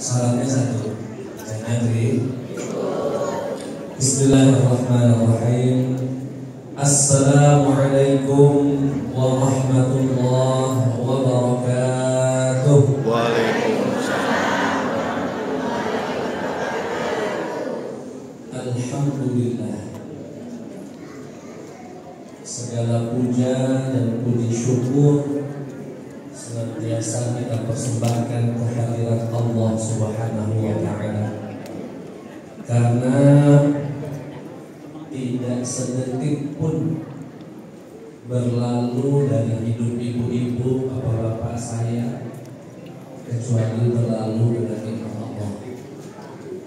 Salamnya satu. Nanti. Bismillahirrahmanirrahim. Assalamualaikum warahmatullahi wabarakatuh. Waalaikumsalam. Alhamdulillah. Segala puja dan puji syukur senantiasa kita persembahkan kehadirat Allah Subhanahu wa Ta'ala, karena tidak sedetik pun berlalu dari hidup ibu-ibu bapak-bapak saya kecuali berlalu dengan nikmat Allah,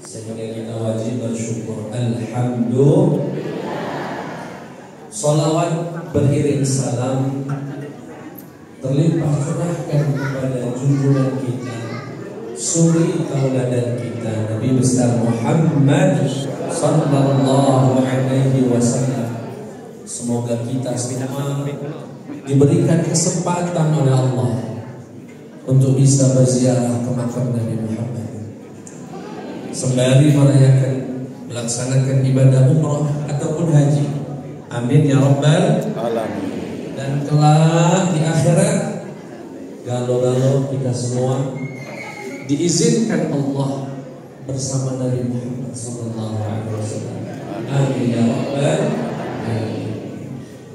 sehingga kita wajib bersyukur. Alhamdulillah. Salawat beriring salam terlimpah curahkan kepada junjungan kita, suri tauladan kita, Nabi besar Muhammad sallallahu alaihi wasallam. Semoga kita semua diberikan kesempatan oleh Allah untuk bisa berziarah ke makam Nabi Muhammad, sembari melaksanakan ibadah umrah ataupun haji. Amin ya rabbal alamin. Dan kelak di akhirat galau-galau kita semua diizinkan Allah bersama Nabi Muhammad sallallahu alaihi wasallam. Amin ya rabbal alamin.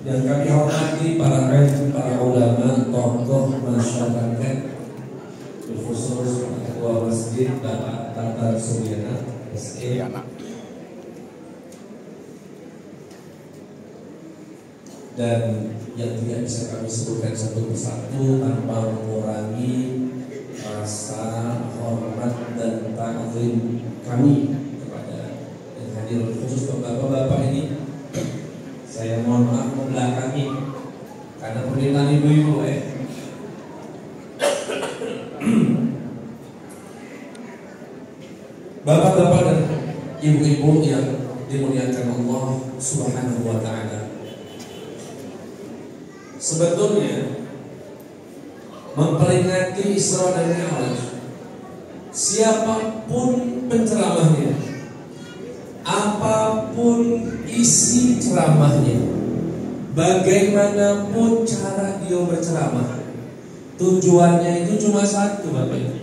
Dan kami hormati para alim, para ulama, tokoh masyarakat, khusus ketua masjid Bapak Tatar Suryana SE, dan yang tidak bisa kami sebutkan satu persatu tanpa mengurangi rasa hormat dan ta'zim kami kepada yang hadir, khusus bapak-bapak ini. Saya mohon maaf membelakangi karena permintaan ibu-ibu Bapak-bapak dan ibu-ibu yang dimuliakan Allah Subhanahu wa Ta'ala, sebetulnya memperingati Isra dan Mi'raj, siapapun penceramahnya, apapun isi ceramahnya, bagaimanapun cara dia berceramah, tujuannya itu cuma satu, Bapak Ibu.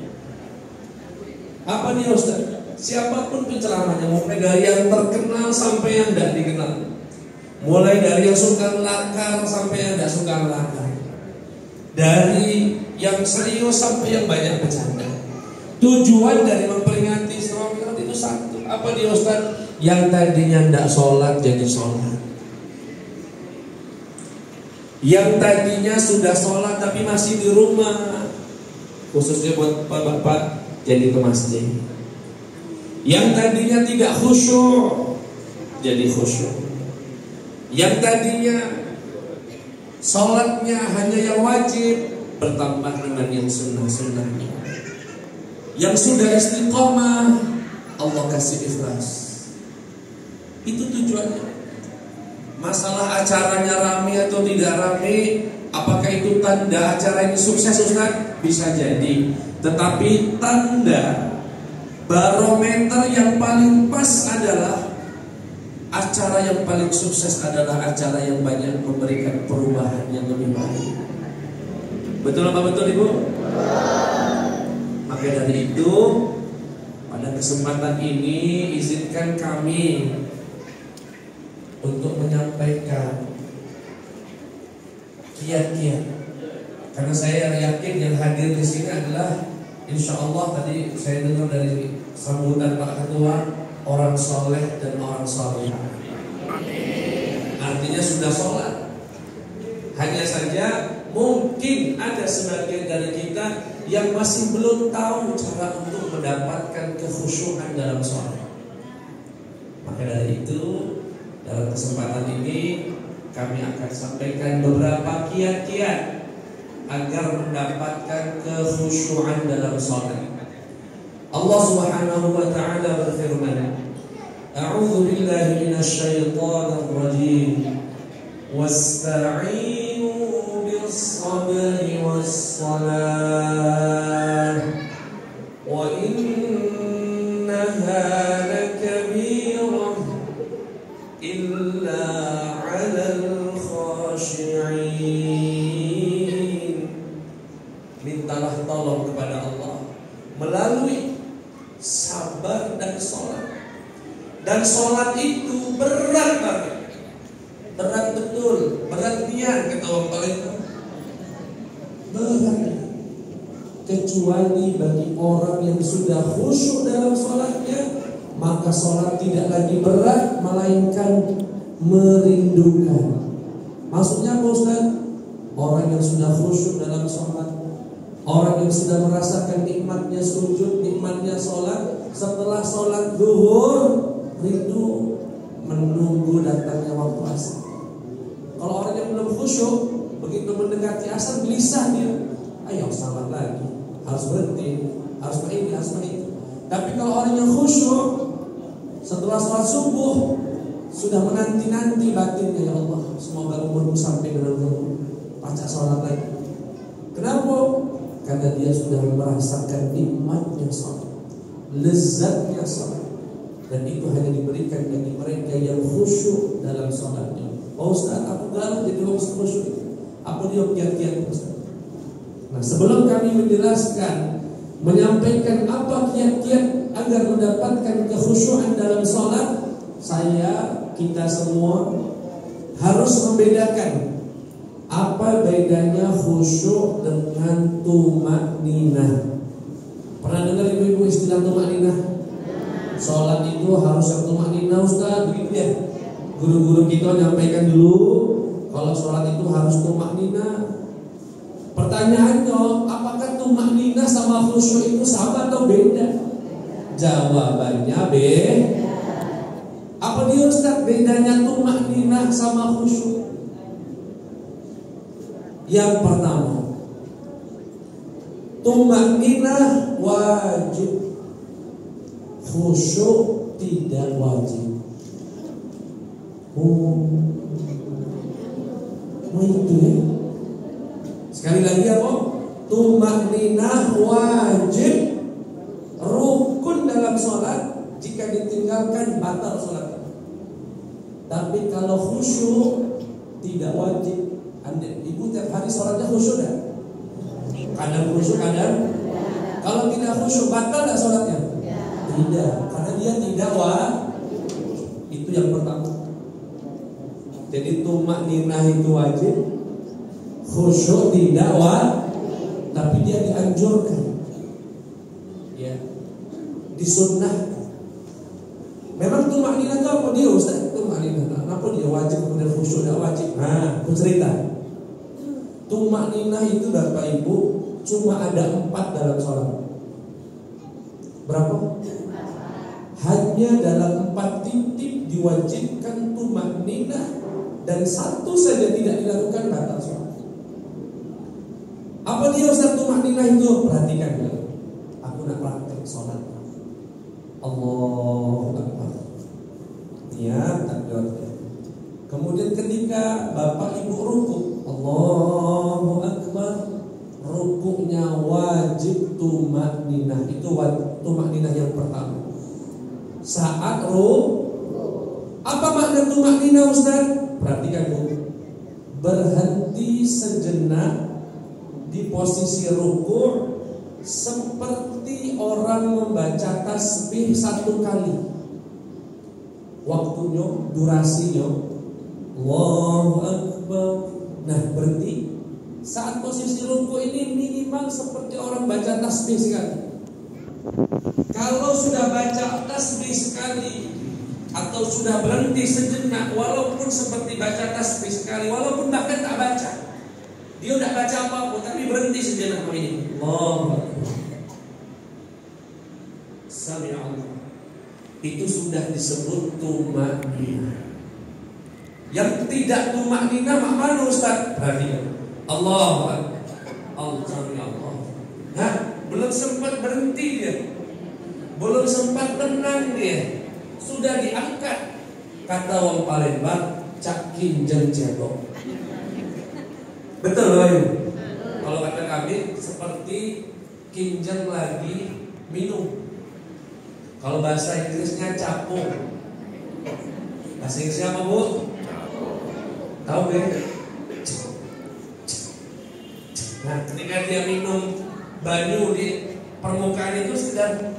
Apa nih Ustaz? Siapapun penceramahnya, mulai dari yang terkenal sampai yang tidak dikenal, mulai dari yang suka lakar sampai yang tidak suka lakar, dari yang serius sampai yang banyak bercanda. Tujuan dari memperingati Isra Mi'raj itu satu. Apa dia Ustaz? Yang tadinya tidak sholat jadi sholat, yang tadinya sudah sholat tapi masih di rumah, khususnya buat bapak-bapak, jadi ke masjid. Yang tadinya tidak khusyuk jadi khusyuk. Yang tadinya sholatnya hanya yang wajib bertambah dengan yang sunnah-sunnahnya. Yang sudah istiqomah Allah kasih ikhlas. Itu tujuannya. Masalah acaranya rame atau tidak rame, apakah itu tanda acara ini sukses Ustaz? Bisa jadi. Tetapi tanda barometer yang paling pas adalah acara yang paling sukses adalah acara yang banyak memberikan perubahan yang lebih baik. Betul apa betul Ibu? Maka dari itu, pada kesempatan ini izinkan kami untuk menyampaikan kiat-kiat, karena saya yakin yang hadir di sini adalah, insya Allah tadi saya dengar dari sambutan Pak Ketua, orang soleh dan orang soleh. Artinya sudah sholat. Hanya saja mungkin ada sebagian dari kita yang masih belum tahu cara untuk mendapatkan kekhusyukan dalam sholat. Maka dari itu, dalam kesempatan ini kami akan sampaikan beberapa kiat-kiat agar mendapatkan kekhusyuan dalam sholat. Allah Subhanahu wa Ta'ala berfirman, A'udzu billahi minasyaitonir rajim. Wasta'inu bis-sabri was-salah wa innaha lakabirah illa 'alal khashi'in. Mintalah tolong kepada Allah melalui sabar dan sholat. Dan sholat itu berat banget, berat betul, berat niat kata orang Palembang, berat. Kecuali bagi orang yang sudah khusyuk dalam sholatnya, maka sholat tidak lagi berat, melainkan merindukan. Maksudnya apa Ustaz? Orang yang sudah khusyuk dalam sholat, orang yang sudah merasakan nikmatnya sujud, nikmatnya sholat, setelah sholat zuhur rindu menunggu datangnya waktu asar. Kalau orang yang belum khusyuk, begitu mendekati asar gelisah dia, ayo sholat lagi, harus berhenti, harus ini, harus itu. Tapi kalau orang yang khusyuk, setelah sholat subuh sudah menanti-nanti batinnya, ya Allah, semoga umurku sampai dengan umur, pacak sholat lagi. Kenapa? Karena dia sudah merasakan nikmatnya sholat, lezatnya sholat, dan itu hanya diberikan bagi mereka yang khusyuk dalam sholatnya. Oh Ustaz, aku galau jadi orang khusyuk. Apa dia kiat-kiat Ustaz? Nah, sebelum kami menjelaskan, menyampaikan apa kiat-kiat agar mendapatkan kekhusyuan dalam sholat, kita semua harus membedakan apa bedanya khusyuk dengan tumakninah. Pernah dengar ibu-ibu istilah tumakninah? Sholat itu harus yang tumakninah Ustaz, begitu ya? Guru-guru kita nyampaikan dulu, kalau sholat itu harus tumakninah. Pertanyaannya, apakah tumakninah sama khusyuk itu sama atau beda? Jawabannya beda. Apa dia Ustaz bedanya tumakninah sama khusyuk? Yang pertama, tumakninah wajib, khusyuk tidak wajib. Itu ya. Sekali lagi apa? Tumakninah wajib, rukun dalam sholat, jika ditinggalkan batal sholat. Tapi kalau khusyuk tidak wajib. Ibu tiap hari sholatnya khusyuk ya? Kadang khusyuk, kadang. Kalau tidak khusyuk batal tidak sholatnya? Tidak, karena dia tidak wajib. Itu yang pertama. Jadi tumakninah itu wajib, khusyuk tidak wajib, tapi dia dianjurkan, ya, disunnahkan. Memang tumakninah itu apa dia Ustaz? Tumakninah, apa dia wajib kemudian khusyuk tidak wajib? Nah, aku cerita. Tumakninah itu Bapak Ibu cuma ada 4 dalam sholat. Berapa? Hanya dalam 4 titik diwajibkan tumakninah, dan 1 saja tidak dilakukan batal sholat. Apa dia Ustaz tumakninah itu? Perhatikan dulu. Aku nak praktek sholat. Allahu Akbar. Niat takbir. Kemudian ketika Bapak Ibu rukuk, Allahu Akbar. Rukuknya wajib tumakninah. Itu tumakninah yang pertama. Saat apa makna tumakninah Ustaz? Perhatikan Bu. Berhenti sejenak di posisi rukuk seperti orang membaca tasbih 1 kali. Waktunya, durasinya Allahu Akbar. Nah, berhenti. Saat posisi rukuk ini minimal seperti orang baca tasbih sekali. Kalau sudah baca tasbih sekali atau sudah berhenti sejenak, walaupun seperti baca tasbih sekali, walaupun bahkan tak baca, dia tidak baca apa-apa, tapi berhenti sejenak ini. Allahu Akbar. Sami'allah. Itu sudah disebut tumakninah. Yang tidak tumakninah mana Ustaz? Perhatikan. Allahu Akbar. Allah. Nah, belum sempat berhenti dia, belum sempat tenang dia, sudah diangkat. Kata wong Palembang, cak kinjeng cebok. Betul loh. Kalau kata kami seperti kinjeng lagi minum. Kalau bahasa Inggrisnya capung. Bahasa Inggrisnya apa, Bu? Tahu nggak? Nah, ketika dia minum banyu di permukaan itu sedang,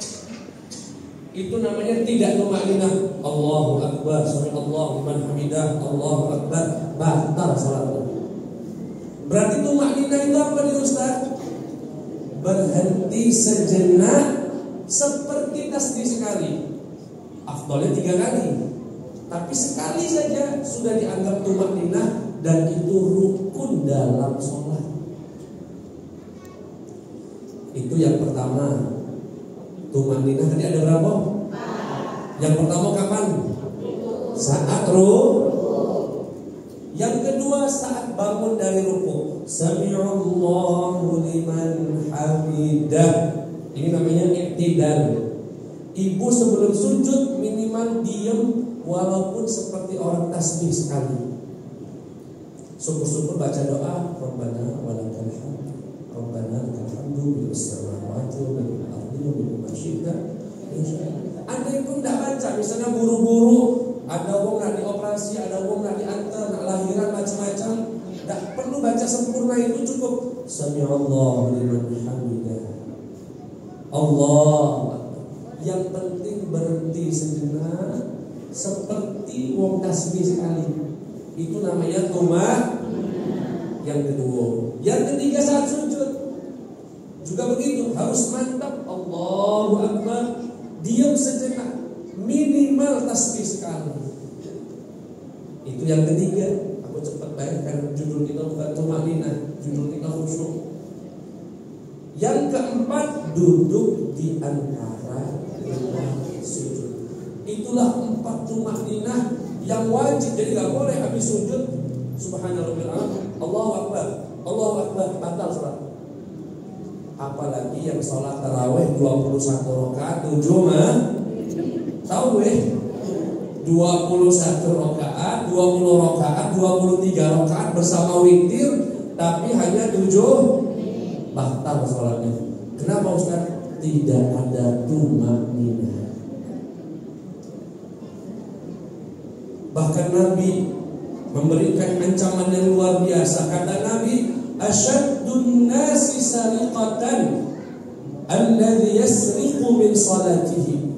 itu namanya tidak tumaninah. Allahu Akbar, Allahu liman hamidah, Allahu Akbar, batal salatnya. Berarti tumaninah itu apa nih Ustaz? Berhenti sejenak seperti tasbih sekali. Afdalnya 3 kali. Tapi sekali saja sudah dianggap tumaninah dan itu rukun dalam sholat. Itu yang pertama. Tumaninah tadi ada berapa? Yang pertama kapan? Saat Yang kedua saat bangun dari ruku. Sami'allahu liman hamidah. Ini namanya i'tidal. Ibu sebelum sujud minimal diam walaupun seperti orang tasbih sekali. Syukur-syukur baca doa, Rabbana walakal hamd. Rabbana lakal hamdu bil samawati wa bil ardi wa bil masyida. Ada yang pun tidak baca, misalnya buru-buru, ada orang nak dioperasi, ada orang nak diantar, nak lahiran macam-macam, tidak perlu baca sempurna, itu cukup. Sami'allahu liman hamidah. Allah. Yang penting berhenti sejenak seperti wong tasbih sekali. Itu namanya tumak. Yang kedua. Yang ketiga saat sujud juga begitu, harus mantap. Allahu Akbar. Diam sejenak, minimal tasbih sekali. Itu yang ketiga. Aku cepat bayarkan, judul kita bukan tumaninah, judul kita khusyuk. Yang keempat, duduk di antara sujud. Itulah 4 tumaninah yang wajib. Jadi gak boleh habis sujud subhanallah, Allahu Akbar, Allahu Akbar, batal salat. Apalagi yang sholat tarawih 21 rakaat 7 tahu 21 rakaat, 20 rakaat, 23 rakaat bersama witir, tapi hanya 7 batal sholatnya. Kenapa Ustaz? Tidak ada tumaninah. Bahkan Nabi memberikan ancaman yang luar biasa. Kata Nabi, asyaddun nasi sariqatan alladhi yasriqu min salatihi.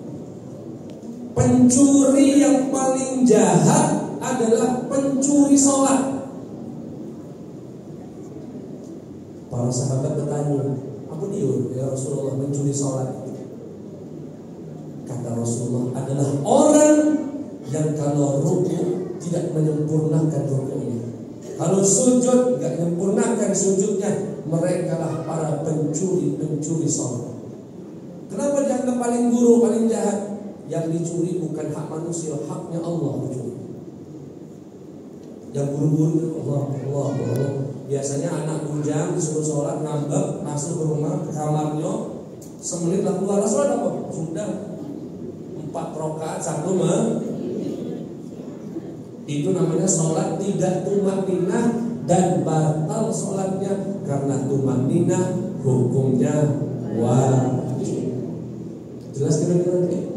Pencuri yang paling jahat adalah pencuri salat. Para sahabat bertanya, apa dia ya Rasulullah mencuri salat? Kata Rasulullah, adalah orang yang kalau ruku tidak menyempurnakan rukunya, kalau sujud tidak menyempurnakan sujudnya, mereka lah para pencuri salat. Kenapa dianggap paling buruk, paling jahat? Yang dicuri bukan hak manusia, haknya Allah dicuri. Yang buru-buru Allah. Biasanya anak bujang disuruh sholat, ngambek, masuk ke rumah, ke kamarnya, semenit lah keluar. Sholat apa? Sudah 4 rakaat 1 itu namanya sholat tidak tumaninah dan batal sholatnya, karena tumaninah hukumnya wajib. Jelas kira-kira?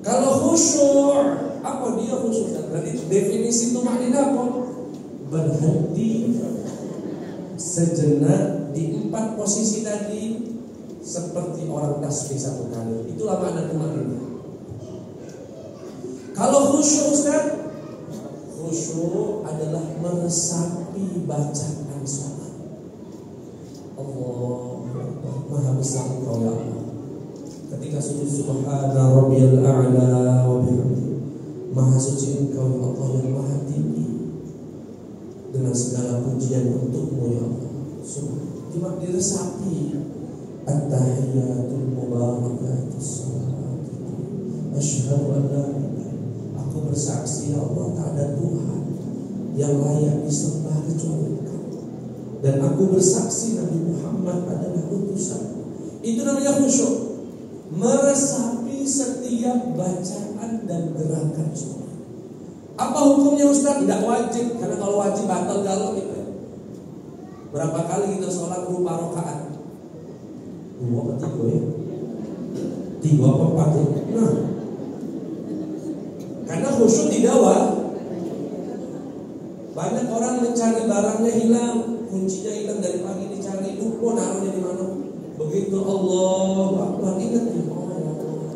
Kalau khusyuk, apa dia khusyuk? Berarti definisi tumaninah apa? Berhenti sejenak di 4 posisi tadi seperti orang tasbih 1 kali. Itulah makna tumaninah. Kalau khusyuk Ustaz, khusyuk adalah meresapi bacaan salat. Allah Maha besar Engkau ya Allah. Ketika sujud subhana rabbiyal a'la wa bihamdi. Maha suci Engkau ya Allah yang maha tinggi, dengan segala pujian untukmu ya Allah. Cuma diresapi. At-tahiyatul mubarakatus salatu. Asyhadu an la ilaha. Aku bersaksi ya Allah, tak ada Tuhan yang layak disembah kecuali Engkau, dan aku bersaksi Nabi Muhammad adalah utusan. Itu namanya khusyuk. Meresapi setiap bacaan dan gerakan sholat. Apa hukumnya Ustaz? Tidak wajib, karena kalau wajib batal galau gitu. Berapa kali kita sholat berupa rakaat? 2 apa 3 ya? 3 apa 4 ya? Nah, karena khusyuk tidak banyak orang mencari barangnya hilang, kuncinya hilang dari pagi dicari, lupa naruhnya di mana. Begitu Allah Akbar ingat nih, oh ya Allah,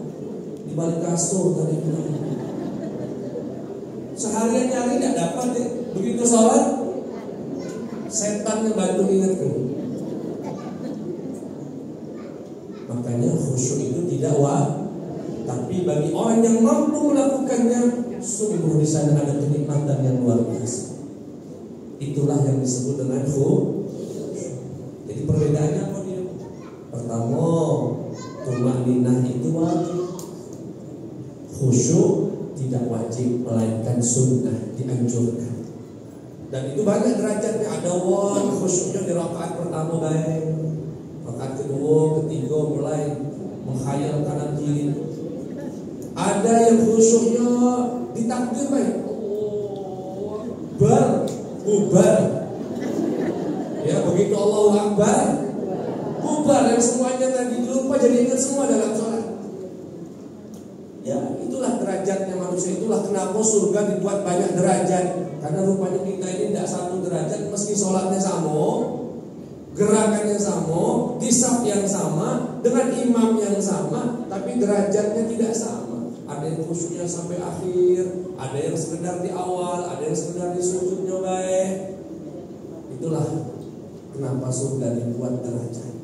di balik kasur tadi bilang. Seharian nyari tidak dapat deh. Begitu sholat, setan bantu ingat tuh. Makanya khusyuk itu tidak tapi bagi orang yang mampu melakukannya, sungguh di sana ada kenikmatan yang luar biasa. Itulah yang disebut dengan khusyuk. Jadi perbedaannya apa dia? Pertama, tumaninah itu wajib. Khusyuk tidak wajib, melainkan sunnah, dianjurkan. Dan itu banyak derajatnya. Ada orang khusyuknya di rakaat pertama baik, rakaat kedua, ketiga mulai menghayal kanan kiri. Ada yang khusyuknya di takbir baik, bubar. Ya begitu Allahu Akbar, bubar. Yang semuanya tadi lupa jadi ingat semua dalam sholat. Ya itulah derajatnya manusia. Itulah kenapa surga dibuat banyak derajat. Karena rupanya kita ini tidak satu derajat. Meski sholatnya sama, gerakannya sama, hisab yang sama, dengan imam yang sama, tapi derajatnya tidak sama. Ada yang khusyuknya sampai akhir, ada yang sekedar di awal, ada yang sekedar di sujudnya baik. Itulah kenapa surga dibuat derajat,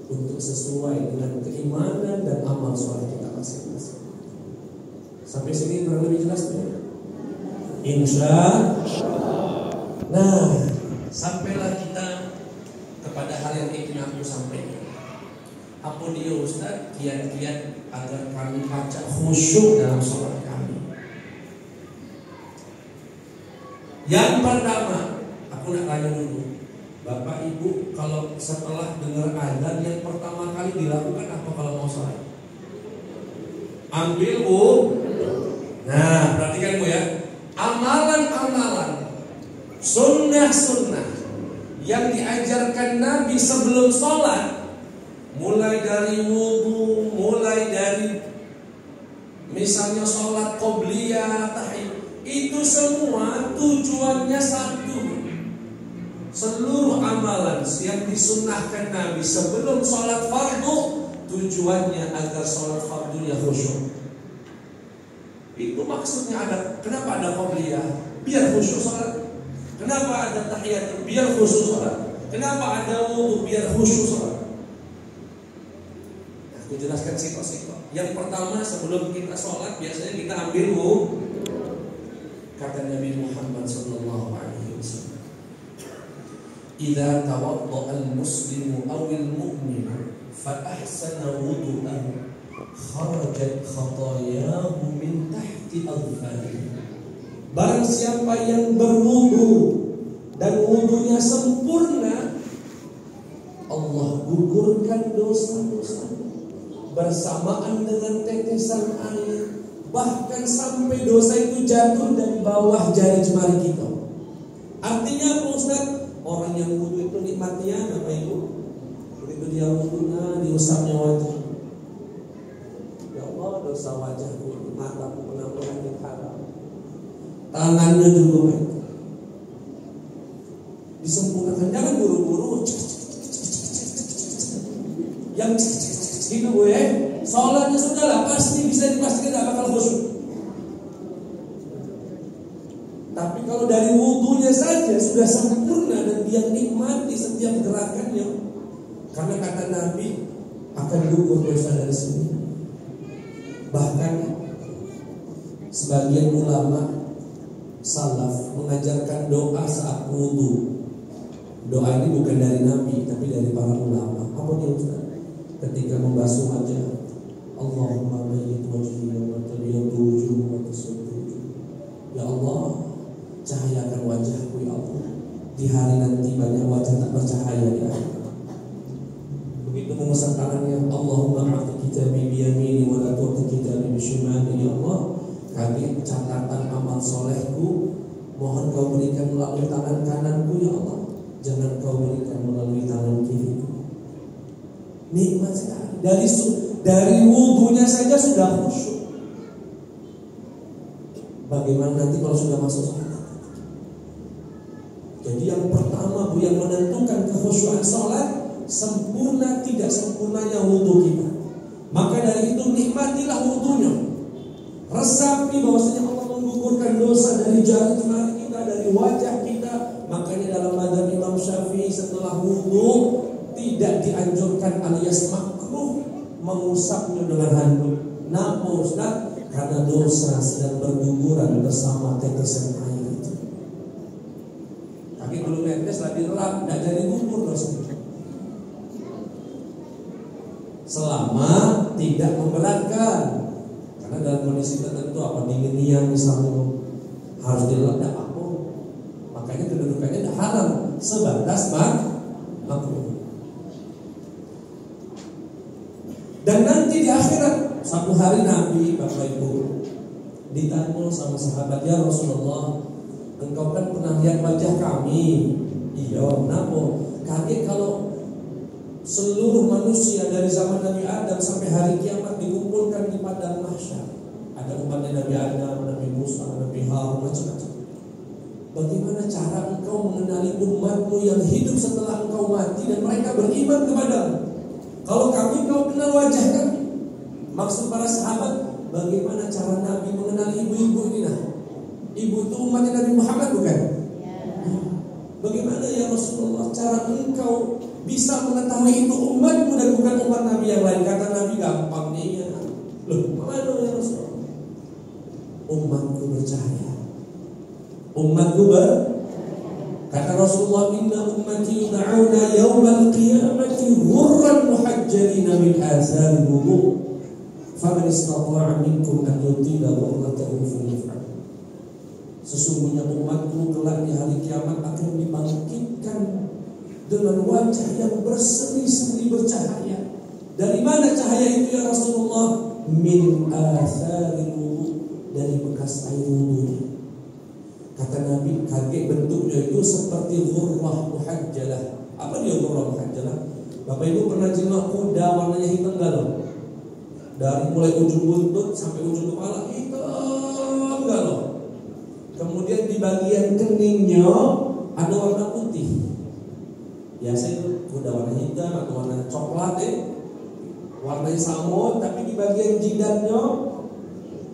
untuk sesuai dengan keimanan dan amal soleh kita masing-masing. Sampai sini kurang lebih jelas ya? Insya Allah. Nah, sampailah kita kepada hal yang ingin aku sampaikan. Apa dia Ustaz? Kiat-kiat agar kami baca khusyuk dalam sholat kami. Yang pertama, aku nak tanya dulu, Bapak Ibu, kalau setelah dengar azan yang pertama kali dilakukan apa kalau mau sholat? Ambil wudu. Nah, perhatikan Bu ya. Amalan-amalan, sunnah-sunnah yang diajarkan Nabi sebelum sholat, mulai dari wudu, mulai dari misalnya sholat qobliyah, tahiyat, itu semua tujuannya satu. Seluruh amalan yang disunnahkan Nabi sebelum sholat fardu, tujuannya agar sholat fardunya khusyuk. Itu maksudnya ada. Kenapa ada qobliyah? Biar khusyuk sholat. Kenapa ada tahiyat? Biar khusyuk sholat. Kenapa ada wudu? Biar khusyuk sholat. Aku jelaskan siko-siko. Yang pertama, sebelum kita sholat biasanya kita ambil wudu. Kata Nabi Muhammad sallallahu alaihi wasallam, "Idza tawadda'a al-muslimu aw al-mu'minu fa ahsana wudu'ahu, kharajat khatayahu min tahti adfarihi." Barang siapa yang berwudu dan wudunya sempurna, Allah gugurkan dosa-dosa bersamaan dengan tetesan air, bahkan sampai dosa itu jatuh dari bawah jari jemari kita. Artinya apa Ustaz? Orang yang wudu itu nikmatnya apa Ibu? Begitu dia wudu, diusapnya wajah. Ya Allah, dosa wajahku, mataku penampilan yang haram. Tangannya juga disempurnakan. Jangan buru-buru yang gitu Bu ya. Sholatnya sudah lah, pasti bisa dipastikan tidak bakal khusyuk. Tapi kalau dari wudunya saja sudah sempurna dan dia nikmati setiap gerakannya, karena kata Nabi akan gugur dosa dari sini. Bahkan sebagian ulama salaf mengajarkan doa saat wudu. Doa ini bukan dari Nabi tapi dari para ulama. Apa dia Ustaz? Ketika membasuh wajah, Allahumma bayyid wajhi wa tabyid wujuh wa tasud wujuh. Ya Allah, cahayakan wajahku ya Allah. Di hari nanti banyak wajah tak bercahaya di akhirat. Begitu mengusap tangannya, Allahumma a'ti kitabi bi yamini wa la tu'ti kitabi bi shimali. Ya Allah, kami catatan amal solehku mohon kau berikan melalui tangan kananku ya Allah, jangan kau berikan melalui tangan kiriku. Nikmat sekali. Dari wudunya saja sudah khusyuk. Bagaimana nanti kalau sudah masuk sholat? Jadi yang pertama Bu, yang menentukan kekhusyuan sholat, sempurna tidak sempurnanya wudu kita. Maka dari itu nikmatilah wudunya. Resapi bahwasanya Allah menggugurkan dosa dari jari jemari kita, dari wajah kita. Makanya dalam mazhab Imam Syafi'i setelah wudu tidak dianjurkan alias makruh mengusapnya dengan handuk. Namun Ustaz, karena dosa sedang berguguran bersama tetesan air itu. Kaki belum netes lagi relap, tidak jadi gugur dosa. Selama tidak memberatkan. Karena dalam kondisi tertentu apa dingin misalnya harus diledak apa. Makanya kedudukannya tidak haram, sebatas makruh. Dan nanti di akhirat satu hari Nabi Bapak Ibu ditanya sama sahabat, ya Rasulullah, engkau kan pernah lihat wajah kami. Iya, kenapa? Kaget kalau seluruh manusia dari zaman Nabi Adam sampai hari kiamat dikumpulkan di padang mahsyar. Ada umatnya Nabi Adam, Nabi Musa, Nabi Harun, macam-macam. Bagaimana cara engkau mengenali umatmu yang hidup setelah engkau mati dan mereka beriman kepadamu? Kalau kami kau kenal wajah kami. Maksud para sahabat, bagaimana cara Nabi mengenali ibu-ibu ini? Nah, ibu itu umatnya Nabi Muhammad bukan? Bagaimana ya Rasulullah cara engkau bisa mengetahui itu umatmu dan bukan umat Nabi yang lain? Kata Nabi, gampang nih ya. Loh, mana ya Rasulullah? Umatku bercahaya. Umatku kata Rasulullah, inna ummati yud'auna yawmal qiyamati ghurran muhajjalina min athari wudu. Faman istata'a minkum an yutila ghurratahu falyaf'al. Sesungguhnya umatku kelak di hari kiamat akan dibangkitkan dengan wajah yang berseri-seri bercahaya. Dari mana cahaya itu ya Rasulullah? Min athari wudu, dari bekas air wudu. Kata Nabi, kaget bentuknya itu seperti ghurrah muhajjalah. Apa dia ghurrah muhajjalah? Bapak Ibu pernah jenguk kuda warnanya hitam galau? Dari mulai ujung buntut sampai ujung kepala hitam galau. Kemudian di bagian keningnya ada warna putih. Biasa itu kuda warna hitam atau warna coklat warnanya sama, tapi di bagian jidatnya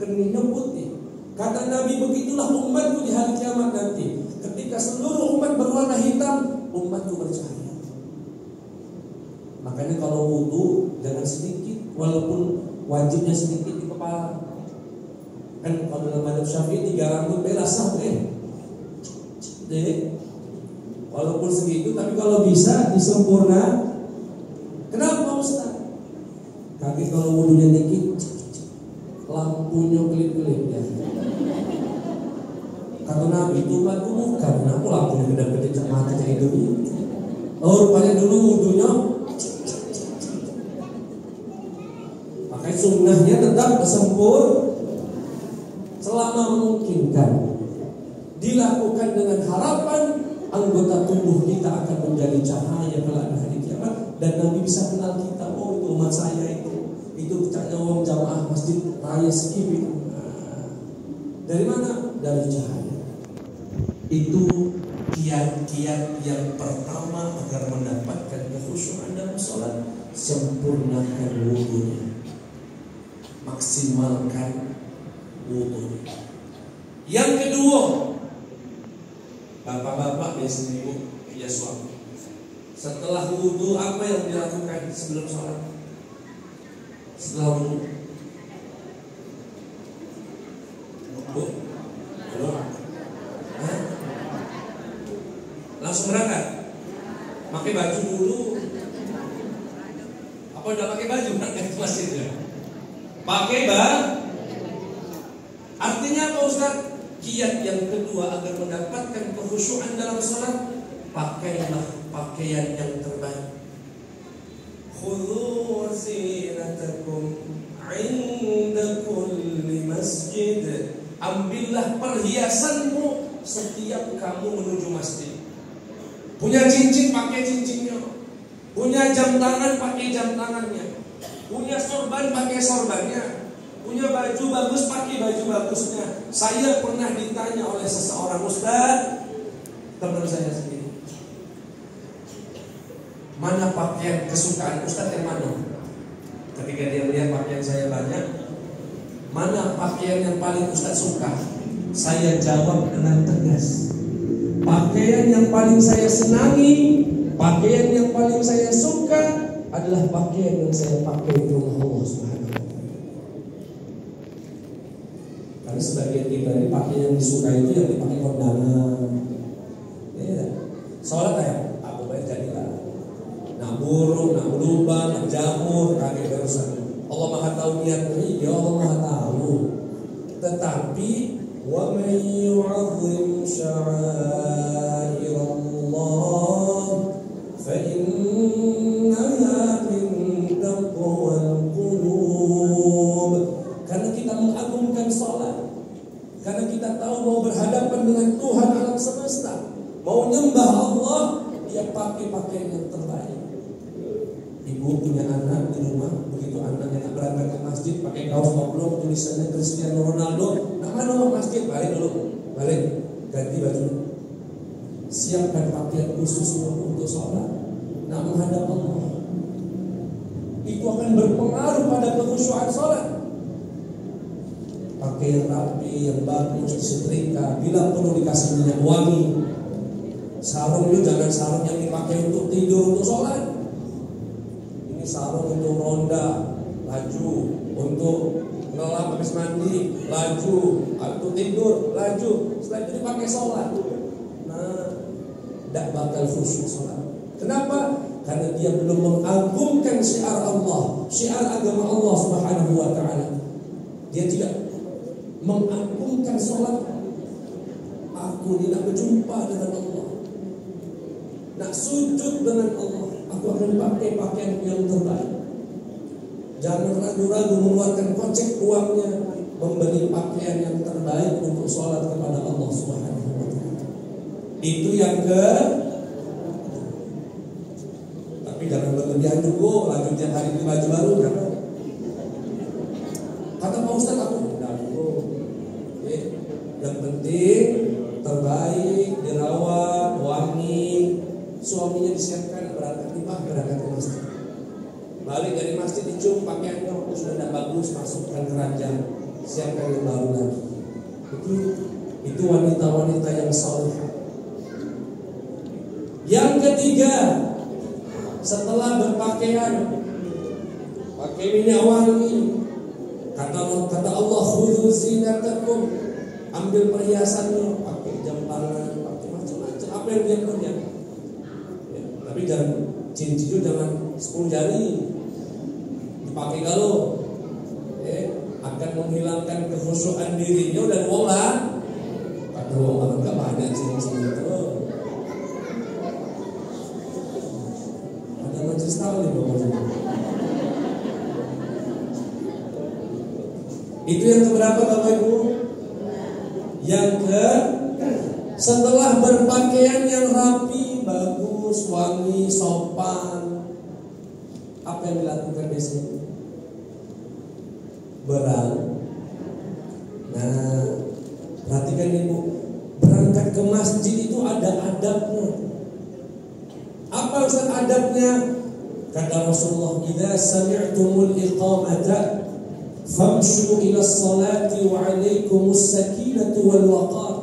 keningnya putih. Kata Nabi, begitulah umatku di hari kiamat nanti. Ketika seluruh umat berwarna hitam, umatku bercahaya. Makanya kalau wudu jangan sedikit, walaupun wajibnya sedikit di kepala. Kan kalau dalam mazhab Syafi'i 3 rambut belasah walaupun segitu, tapi kalau bisa disempurna. Kenapa Ustaz? Kaki kalau wudunya dikit, lampunya kelip-kelip ya. Kata Nabi, itu umatku bukan. Kenapa lampunya gede-gede mata kayak itu? Oh, rupanya dulu wudunya. Makanya sunnahnya tetap sempurna selama memungkinkan. Dilakukan dengan harapan anggota tubuh kita akan menjadi cahaya kelak di hari kiamat, dan Nabi bisa kenal kita. Oh, itu umat saya itu caknya wong jamaah masjid raya Sekibi. Dari mana? Dari cahaya. Itu kiat-kiat yang pertama agar mendapatkan kekhusyuan dalam sholat. Sempurnakan wudunya, maksimalkan wudunya. Yang kedua, bapak-bapak biasanya ibu ya suami, setelah wudu apa yang dilakukan sebelum sholat? Setelah wudu, langsung berangkat, pakai baju dulu. Apa udah pakai baju berangkat ke masjidnya? Pakai baju. Artinya apa Ustaz? Kiat yang kedua agar mendapatkan kekhusyuan dalam salat, pakailah pakaian yang terbaik. Khudhu zinatakum 'inda kulli masjid. Ambillah perhiasanmu setiap kamu menuju masjid. Punya cincin, pakai cincinnya. Punya Punya jam tangan, pakai jam tangannya. Punya sorban, pakai sorbannya. Punya baju bagus, pakai baju bagusnya. Saya pernah ditanya oleh seseorang ustaz, teman saya sendiri, mana pakaian kesukaan ustaz yang mana? Ketika dia lihat pakaian saya banyak, mana pakaian yang paling ustaz suka? Saya jawab dengan tegas, pakaian yang paling saya senangi, pakaian yang paling saya suka adalah pakaian yang saya pakai di rumah Allah Subhanahu wa taala. Karena sebagian kita ini pakaian yang disuka itu yang dipakai kondangan. Ya, sholat ya, aku baik jadilah. Nak buruk, nak berubah, nak jamur, kaget terusan. Allah Maha tahu niatnya, ya Allah Maha tahu. Tetapi wa man yu'azzim sya'airallah fa innaha min taqwal qulub. Karena kita mengagungkan salat, karena kita tahu mau berhadapan dengan Tuhan alam semesta, mau nyembah Allah, dia pakai pakaian yang terbaik. Ibu punya anak di rumah, begitu anaknya berangkat ke masjid pakai kaos oblong tulisannya Cristiano Ronaldo, nak mana mau masjid, balik dulu, balik, ganti baju, siapkan pakaian khusus untuk sholat, nak menghadap Allah. Itu akan berpengaruh pada kekhusyuan sholat. Pakai yang rapi, yang bagus, disetrika, bila perlu dikasih minyak wangi. Sarung itu jangan sarung yang dipakai untuk tidur, untuk sholat. Sarung untuk ronda, laju, untuk ngelap habis mandi, laju, untuk tidur, laju, setelah itu dipakai sholat. Nah, tidak bakal khusyuk sholat. Kenapa? Karena dia belum mengagungkan syiar Allah, syiar agama Allah Subhanahu wa taala. Dia tidak mengagungkan sholat. Aku tidak berjumpa dengan Allah, nak sujud dengan Allah, aku akan pakai pakaian yang terbaik. Jangan ragu-ragu mengeluarkan kocek uangnya membeli pakaian yang terbaik untuk sholat kepada Allah Subhanahu wa taala. Itu yang tapi jangan berlebihan juga, lanjut tiap hari beli baju baru kan. Kata Pak Ustaz, aku tidak dulu. Yang penting terbaik, dirawat, wangi. Suaminya disiapkan berangkat ke masjid. Balik dari masjid dicium pakaiannya sudah tidak bagus, masukkan keranjang, siapkan yang baru lagi. Itu wanita-wanita yang saleh. Yang ketiga, setelah berpakaian, pakai minyak wangi. Kata Allah, khudhu zinatakum, ambil perhiasannya, pakai jam tangan, pakai macam-macam, apa yang dia punya. Tapi jangan cincin itu jangan 10 jari dipakai kalau akan menghilangkan kekhusyuan dirinya dan wong lah. Kata wong enggak banyak cincin itu. Ada majlis talim pokoknya. Itu yang keberapa Bapak Ibu? Yang setelah berpakaian yang rapi, bagus, wangi, sopan, apa yang dilakukan biasanya? Nah, perhatikan Ibu, berangkat ke masjid itu ada adabnya. Apa Ustaz adabnya? Kata Rasulullah, "Idza sami'tumul iqamata famshu ila as-salati wa 'alaikumus sakinatu wal waqar."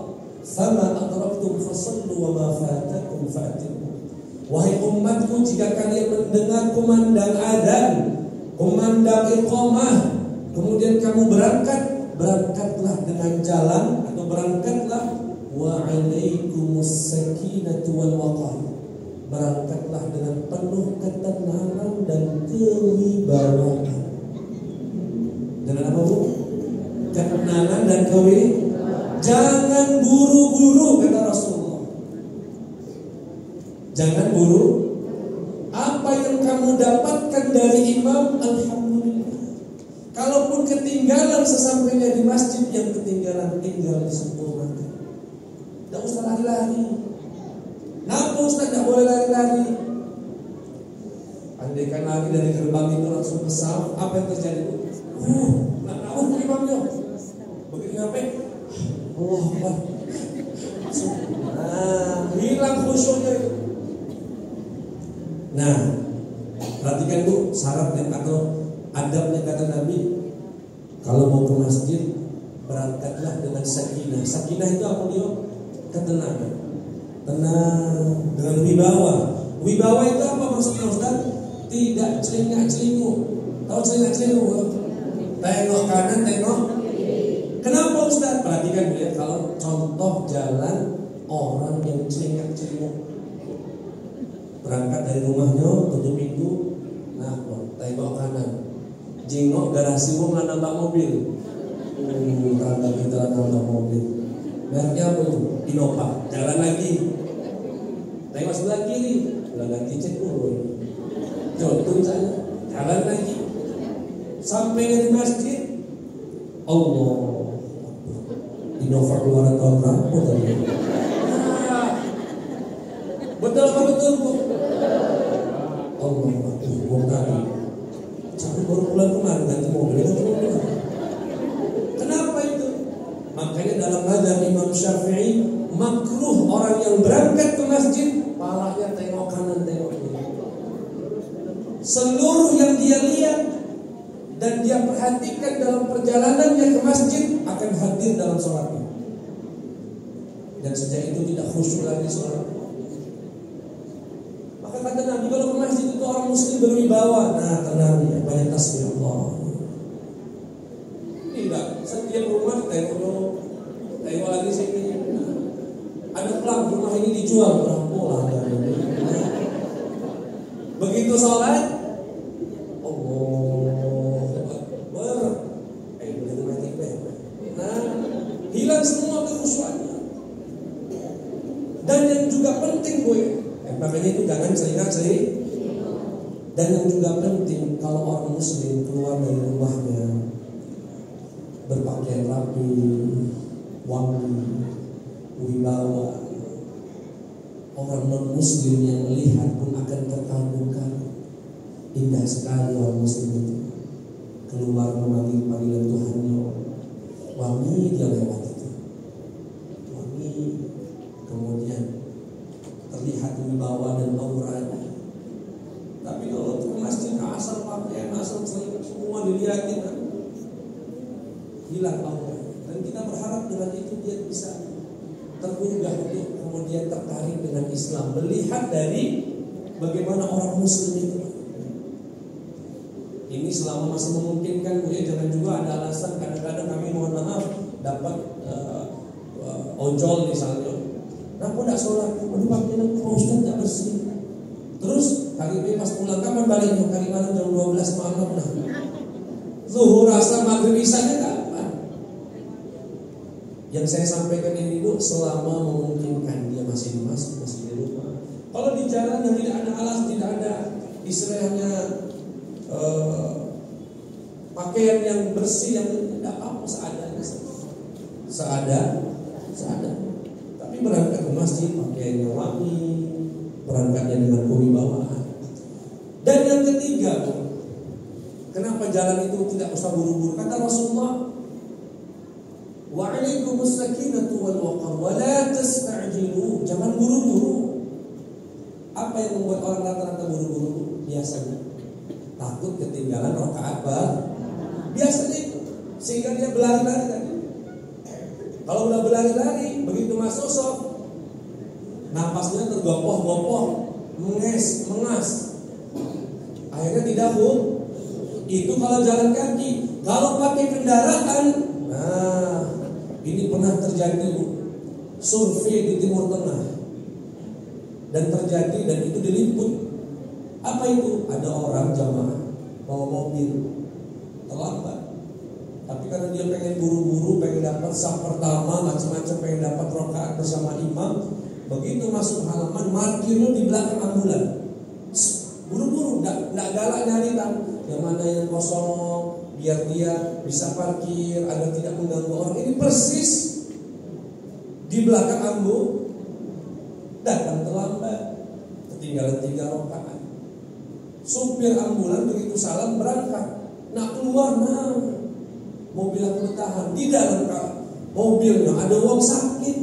Fama adraktum fasallu wa ma fatakum fa'timu. Wahai umatku, jika kalian mendengar kumandang adzan, kumandang iqamah, kemudian kamu berangkatlah dengan jalan atau berangkatlah wa 'alaikumus sakinatu wal waqar. Berangkatlah dengan penuh ketenangan dan kewibawaan. Dengan apa Bu? Ketenangan dan kewibawaan. Jangan buru-buru, kata Rasulullah. Jangan buru. Apa yang kamu dapatkan dari imam, alhamdulillah. Kalaupun ketinggalan sesampainya di masjid, yang ketinggalan tinggal disempurnakan. Tidak usah lari-lari. Kenapa Ustaz tidak boleh lari-lari? Andaikan lagi dari gerbang itu langsung kesal, apa yang terjadi? Nah, imamnya. Begitu nyampe, Allah Akbar. Hilang khusyuknya itu. Nah, perhatikan itu syaratnya atau adabnya kata Nabi, kalau mau ke masjid berangkatlah dengan sakinah. Sakinah itu apa dia? Ketenangan. Tenang, dengan wibawa. Wibawa itu apa maksudnya Ustaz? Tidak celingak-celinguk. Tahu celingak-celinguk? Tengok kanan, tengok. Kenapa Ustaz? Perhatikan ya, kalau contoh jalan orang yang celingak-celinguk. Berangkat dari rumahnya, tutup pintu, nah, tengok kanan. Jengok garasi rumah nambah mobil. Tanda kita nambah mobil. Mereknya apa itu? Innova. Jalan lagi. Tengok sebelah kiri. Sebelah lagi cek jatuh saya. Jalan lagi. Sampai dari masjid. Allah. Innova keluaran tahun berapa tadi? Betul apa betul Bu? Allah. Bung tadi. Tapi baru pulang kemarin ganti mobil. Kenapa itu? Makanya dalam mazhab Imam Syafi'i makruh orang yang berangkat ke masjid palanya tengok kanan tengok kiri. Seluruh yang dia lihat dan dia perhatikan dalam perjalanannya ke masjid akan hadir dalam sholatnya. Dan sejak itu tidak khusyuk lagi sholat. Maka kata Nabi kalau ke masjid itu orang muslim berwibawa. Nah tenang ya, banyak tasbih Allah. Tidak, setiap rumah tengok lagi sini. Ada pelang rumah ini dijual berapa lah. Begitu sholat, hilang semua kekhusyuannya. Dan yang juga penting makanya itu jangan selingat-seling. Dan yang juga penting kalau orang muslim keluar dari rumahnya berpakaian rapi, wangi, wibawa, orang non muslim yang melihat pun akan terkagum-kagum. Indah sekali orang muslim itu keluar memanggil panggilan Tuhannya, wangi dia lewat itu, wangi, kemudian terlihat wibawa dan auranya. Tapi kalau ke masjid asal pakaian, asal semua dilihatin, hilang aura. Dan kita berharap dengan itu dia bisa tergugah untuk kemudian tertarik dengan Islam, melihat dari bagaimana orang muslim itu. Ini selama masih memungkinkan, jangan juga ada alasan. Kadang-kadang kami mohon maaf dapat ojol misalnya, kenapa tidak sholat? Waduh pakaian Ustaz tidak bersih. Terus KGP pas pulang kapan baliknya? Kali malam jam 12 malam nah. Zuhur asar maghrib isanya kapan? Yang saya sampaikan ini Bu, selama memungkinkan dia masih di masjid, masih di rumah. Kalau di jalan yang tidak ada alas, tidak ada istilahnya pakaian yang bersih, yang tidak apa-apa seadanya. Tapi berangkat ke masjid pakaiannya wangi, berangkatnya dengan kewibawaan. Dan yang ketiga, kenapa jalan itu tidak usah buru-buru? Kata Rasulullah, wa'alaikumus sakinatu wal waqar wa la tasta'jilu. Jangan buru-buru. Apa yang membuat orang rata-rata buru-buru? Biasanya takut ketinggalan rakaat biasanya itu, sehingga dia berlari-lari tadi. Kalau udah berlari-lari, begitu masuk shop, napasnya tergopoh-gopoh, mengas, akhirnya tidak itu kalau jalan kaki. Kalau pakai kendaraan, nah ini pernah terjadi survei di Timur Tengah dan terjadi, dan itu diliput. Apa itu? Ada orang jamaah bawa mobil terlambat, tapi karena dia pengen buru-buru, pengen dapat saf pertama, macam-macam, pengen dapat rakaat bersama imam. Begitu masuk halaman, parkirnya di belakang ambulan. Buru-buru, nggak galak nyari kan yang mana yang kosong, biar dia bisa parkir agar tidak mengganggu orang. Ini persis di belakang ambu, datang terlambat, ketinggalan 3 rakaat. Supir ambulan begitu salam berangkat, nak keluar, nah mobil aku bertahan di dalam mobilnya ada uang sakit.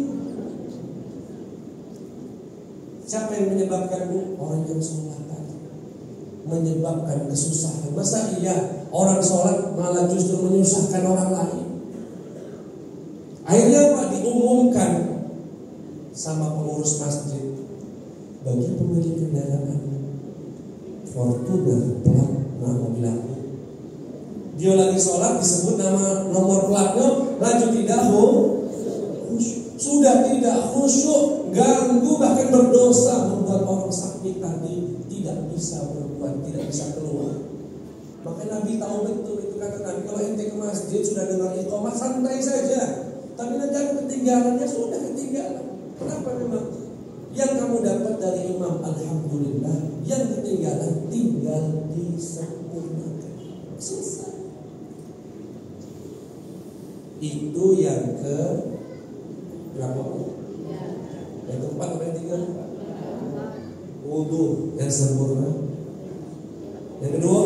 Siapa yang menyebabkan Bu? Orang yang sholat tadi menyebabkan kesusahan. Masa iya orang sholat malah justru menyusahkan orang lain? Akhirnya Pak diumumkan sama pengurus masjid, bagi pemilik kendaraan Fortuner plat mobil aku, dia lagi sholat disebut nama nomor platnya, laju tidak sudah tidak khusyuk, ganggu bahkan berdosa, membuat orang sakit tadi tidak bisa berbuat, tidak bisa keluar. Maka Nabi tahu betul itu, kata Nabi, kalau ente ke masjid sudah dengar iqamah santai saja, tapi nanti ketinggalannya sudah ketinggalan. Kenapa memang? Yang kamu dapat dari imam, alhamdulillah. Yang ketinggalan tinggal disempurnakan. Selesai. Itu yang ke berapa? Yang keempat apa yang tiga? Wudu yang sempurna. Yang kedua,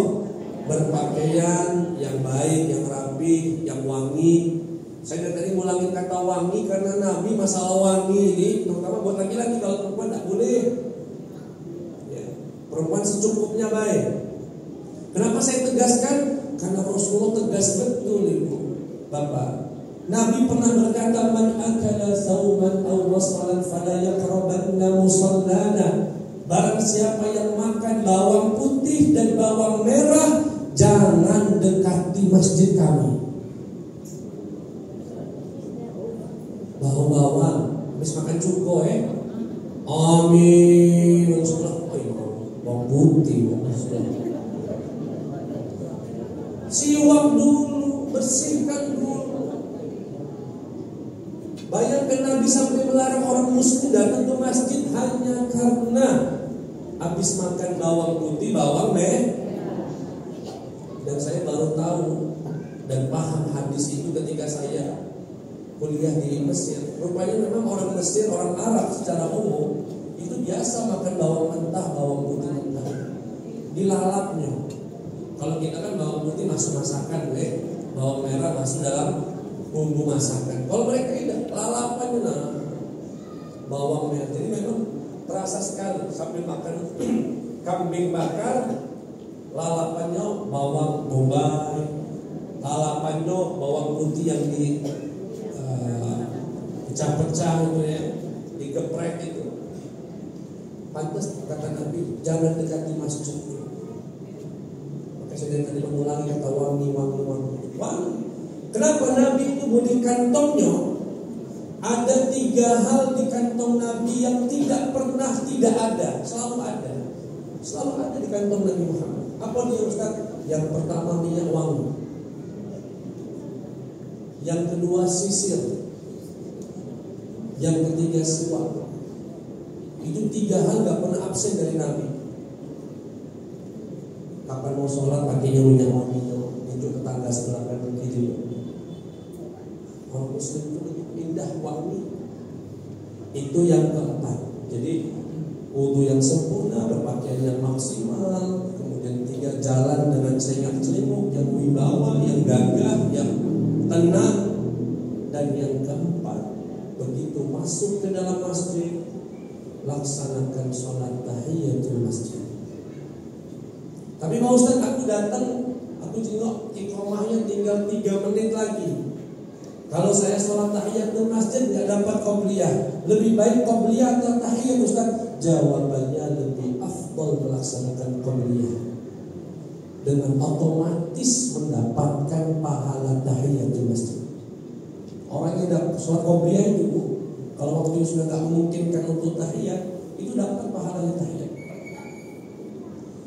berpakaian yang baik, yang rapi, yang wangi. Saya tadi ngulangin kata wangi karena Nabi masalah wangi ini terutama buat laki-laki, kalau perempuan tidak boleh. Ya, perempuan secukupnya baik. Kenapa saya tegaskan? Karena Rasulullah tegas betul Ibu, Bapak. Nabi pernah berkata, man akala sauman aw wasalan fala yaqrabanna musallana. Barang siapa yang makan bawang putih dan bawang merah, jangan dekati masjid kami. Bawang, habis makan cuko amin. Bawang putih, siwak dulu, bersihkan dulu. Bayangkan Nabi sampai melarang orang muslim datang ke masjid hanya karena habis makan bawang putih, bawang merah. Dan saya baru tahu dan paham hadis itu ketika saya kuliah di Mesir. Rupanya memang orang Mesir, orang Arab secara umum itu biasa makan bawang mentah, bawang putih mentah, dilalapnya. Kalau kita kan bawang putih masuk masakan, bawang merah masuk dalam bumbu masakan. Kalau mereka tidak, lalapannya bawang merah. Jadi memang terasa sekali sambil makan kambing bakar, lalapannya bawang bombay, lalapannya bawang putih yang di pecah-pecah itu ya, digeprek itu. Pantas kata Nabi, jangan dekati masjid. Maka saya tadi mengulangi kata wangi. Kenapa Nabi itu di kantongnya ada 3 hal di kantong Nabi yang tidak pernah tidak ada, selalu ada di kantong Nabi Muhammad. Apa dia Ustaz? Yang pertama minyak wangi, yang kedua sisir, yang ketiga siwak. Itu 3 hal gak pernah absen dari Nabi. Kapan mau sholat pakainya minyak wangi, tunjuk tetangga sebelah kanan kiri. Orang muslim itu begitu indah wangi. Itu yang keempat. Jadi wudu yang sempurna, berpakaian yang maksimal, kemudian 3 jalan dengan celingak-celinguk, yang wibawa, yang gagah, yang tenang. Dan yang keempat, begitu masuk ke dalam masjid, laksanakan sholat tahiyatul masjid. Tapi Pak Ustaz, aku datang, aku jengok iqamahnya tinggal 3 menit lagi. Kalau saya sholat tahiyatul masjid nggak dapat qobliyah, lebih baik qobliyah atau tahiyat Ustaz? Jawabannya lebih afdal melaksanakan qobliyah, dengan otomatis mendapatkan pahala tahiyatul masjid. Orang yang dapat sholat qobliyah itu, kalau waktu sudah tak memungkinkan untuk tahiyat, itu dapat pahalanya tahiyat.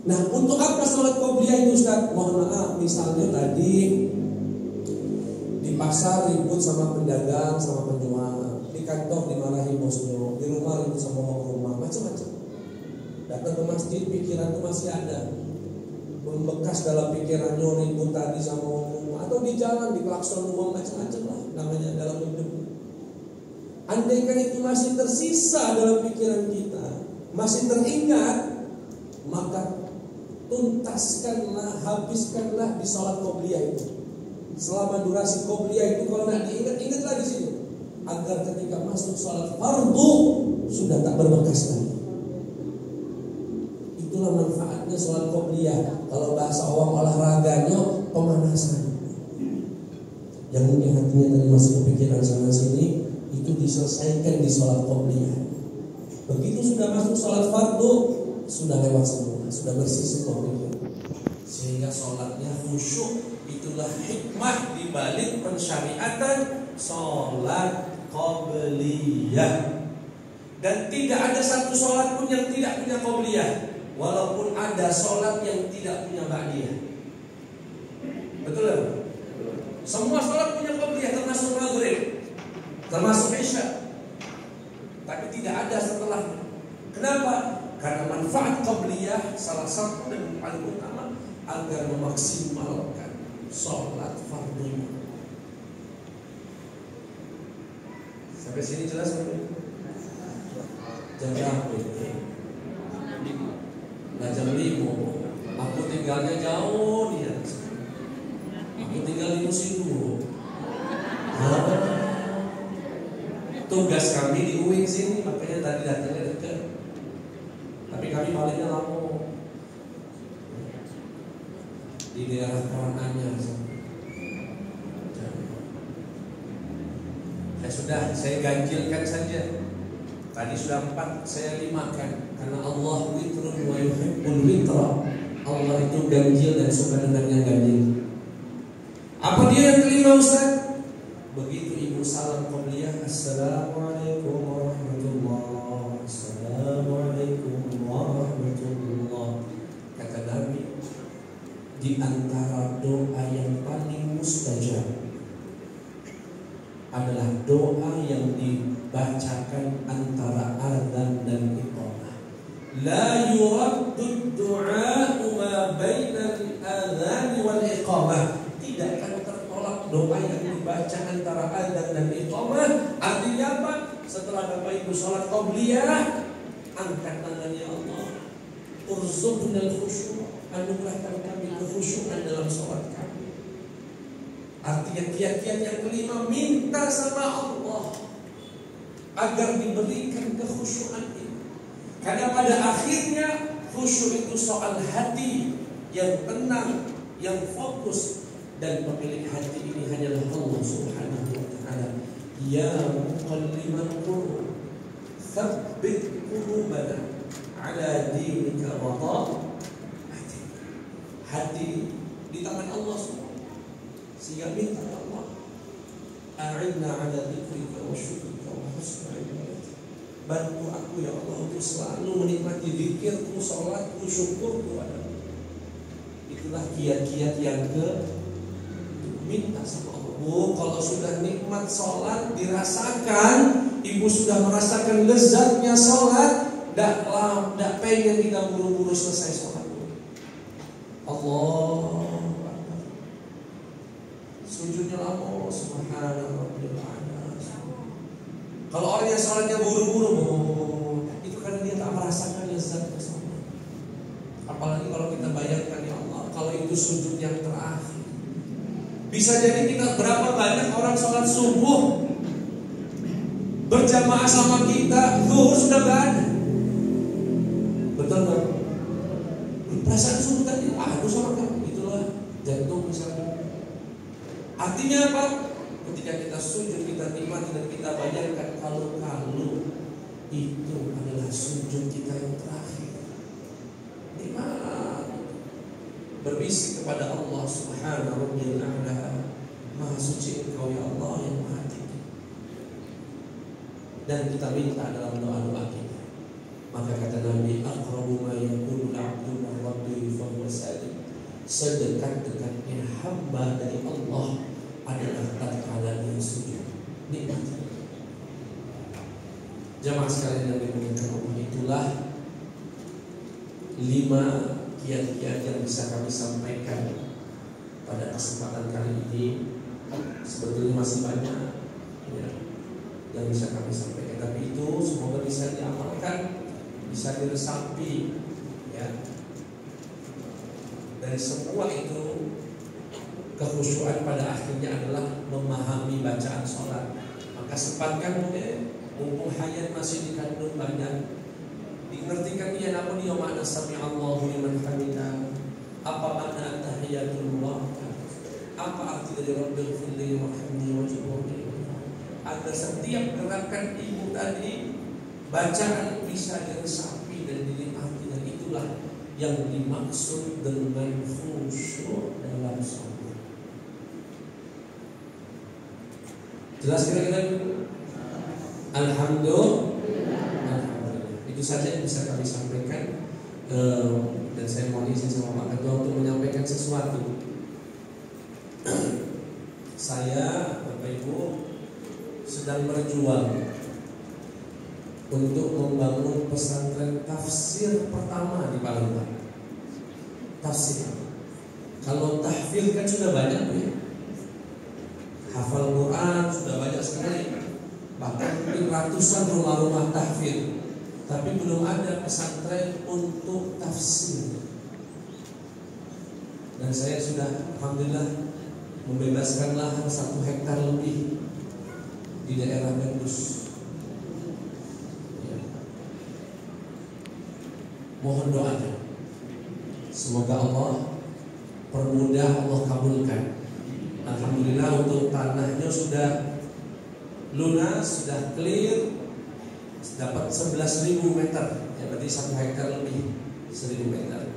Nah, untuk apa sholat qobliyah itu Ustaz? Mohon maaf, misalnya tadi di pasar ribut sama pedagang, sama penjual, di kantor dimarahi bosnya, di rumah ribut sama orang rumah, macam-macam. Datang ke masjid, pikiran itu masih ada, membekas dalam pikirannya ribut tadi sama orang rumah, atau di jalan di klakson uang, macam-macam lah namanya dalam hidup. Andaikan itu masih tersisa dalam pikiran kita, masih teringat, maka tuntaskanlah, habiskanlah di sholat qobliyah itu. Selama durasi qobliyah itu kalau nak diingat-ingat lagi sini, agar ketika masuk sholat fardu sudah tak berbekas lagi. Itulah manfaatnya sholat qobliyah. Kalau bahasa orang olahraganya pemanasan. Yang mungkin hatinya tadi masih kepikiran sana sini, itu diselesaikan di sholat qobliyah. Begitu sudah masuk sholat fardu, sudah lewat semua, sudah bersih semua itu. Sehingga sholatnya khusyuk. Itulah hikmah dibalik pensyariatan sholat qobliyah. Dan tidak ada satu sholat pun yang tidak punya qobliyah, walaupun ada sholat yang tidak punya ba'diyah. Betul ya? Semua sholat punya qobliyah, termasuk maghrib, termasuk isya. Tapi tidak ada setelahnya. Kenapa? Karena manfaat qobliyah salah satu dan paling utama agar memaksimalkan sholat fardu. Sampai sini jelas belum? Jam berapa ini? Nah, jam 5. Aku tinggalnya jauh nih. Aku tinggal di Musidu. Tugas kami di UIN sini, makanya tadi datangnya dekat. Tapi kami baliknya lama di daerah Karananyar. Saya ganjilkan saja. Tadi sudah 4, saya 5-kan. Karena Allah witrun wa yuhibbul witra. Allah itu ganjil dan suka dengan yang ganjil. Apa dia yang kelima, Ustaz? Begitu ibu salam qobliyah, assalamualaikum warahmatullahi, assalamualaikum warahmatullahi. Kata Nabi, di antara doa yang paling mustajab adalah doa yang dibacakan antara azan dan iqamah. La yuraddu du'a ma baina al-adhan wal iqamah. Tidak akan tertolak doa yang dibaca antara azan dan iqamah. Artinya apa? Setelah Bapak Ibu sholat qobliyah, angkat tangannya Allah. Urzuqnal khusyuk, anugerahkan kami kekhusyukan dalam sholat kami. Artinya kiat-kiat yang kelima, minta sama Allah agar diberikan kekhusyukan ini. Karena pada akhirnya khusyuk itu soal hati yang tenang, yang fokus, dan pemilik hati ini hanyalah Allah Subhanahu wa taala. Ya muqallibal qulub, tsabbit qulubana ala dinika wa ta'atik. Hati di tangan Allah semua. Sehingga minta Allah, a'inna ala dzikrika wa syukrika wa husni ibadatik. Bantu aku ya Allah untuk selalu menikmati zikirku, salatku, syukurku padamu. Itulah kiat-kiat yang minta sama Allah. Bu, kalau sudah nikmat salat dirasakan, ibu sudah merasakan lezatnya salat, tidak pengen kita buru-buru selesai salat. Allah sujudnya lama, subhanallah. Kalau orang yang sholatnya buru-buru, itu karena dia tak merasakan lezat sholat. Apalagi kalau kita bayangkan ya Allah, kalau itu sujud yang terakhir, bisa jadi kita berapa banyak orang sholat subuh berjamaah sama kita, zuhur sudah gak ada. Betul kan? Perasaan subuh tadi, aku sama kamu, itulah jantung misalnya. Artinya apa? Ketika kita sujud, kita nikmati dan kita bayangkan kalau itu adalah sujud kita yang terakhir. Nikmat. Berbisik kepada Allah Subhanahu wa ta'ala, Maha suci Engkau ya Allah yang Maha tinggi. Dan kita minta dalam doa-doa kita. Maka kata Nabi, aqrabu ma yakunu al-'abdu min rabbih fa huwa sajid. Sedekat-dekatnya hamba dari Allah adalah tatkala dia sujud. Nikmat. Jamaah sekalian yang dimuliakan Allah, itulah 5 kiat-kiat yang bisa kami sampaikan pada kesempatan kali ini. Sebetulnya masih banyak ya, yang bisa kami sampaikan, tapi itu semoga bisa diamalkan, bisa diresapi ya. dari semua itu, kekhusyuan pada akhirnya adalah memahami bacaan sholat. Maka sempatkan mumpung hayat masih dikandung banyak, dimengertikan dia namun dia makna sami'allahu liman hamidah, apa makna tahiyatullah, apa arti dari rabbil firli warhamni wajibuni, agar setiap gerakan ibu tadi bacaan bisa diresapi dan dinikmati, dan itulah yang dimaksud dengan khusyuk dalam sholat. Jelas kira-kira? Alhamdulillah. Itu saja yang bisa kami sampaikan, dan saya mohon izin sama Pak Ketua untuk menyampaikan sesuatu. Saya, Bapak Ibu, sedang berjuang untuk membangun pesantren tafsir pertama di Palembang. Tafsir. Kalau tahfidz kan sudah banyak ya. Hafal Quran sudah banyak sekali, bahkan mungkin ratusan rumah-rumah tahfidz, tapi belum ada pesantren untuk tafsir. Dan saya sudah alhamdulillah membebaskan lahan 1 hektar lebih di daerah Bendus. Ya. Mohon doanya, semoga Allah permudah, Allah kabulkan. Alhamdulillah untuk tanahnya sudah lunas, sudah clear, dapat 11.000 meter, ya berarti 1 hektar lebih, 1.000 meter.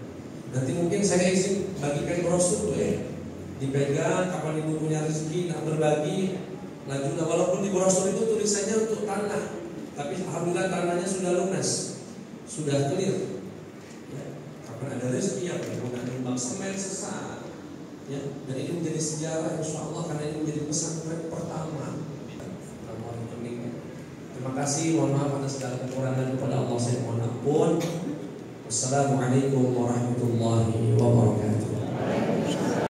Nanti mungkin saya izin bagikan brosur tuh ya, dipegang kapan ibu punya rezeki, nak berbagi, lanjut. Walaupun di brosur itu tulisannya untuk tanah, tapi alhamdulillah tanahnya sudah lunas, sudah clear. Ya, kapan ada rezeki ya, bukan nyumbang semen sesaat. Ya, dan ini menjadi sejarah insya Allah, karena ini menjadi pesantren pertama. Terima kasih, mohon maaf atas segala kekurangan, kepada Allah saya mohon ampun. Wassalamualaikum warahmatullahi wabarakatuh.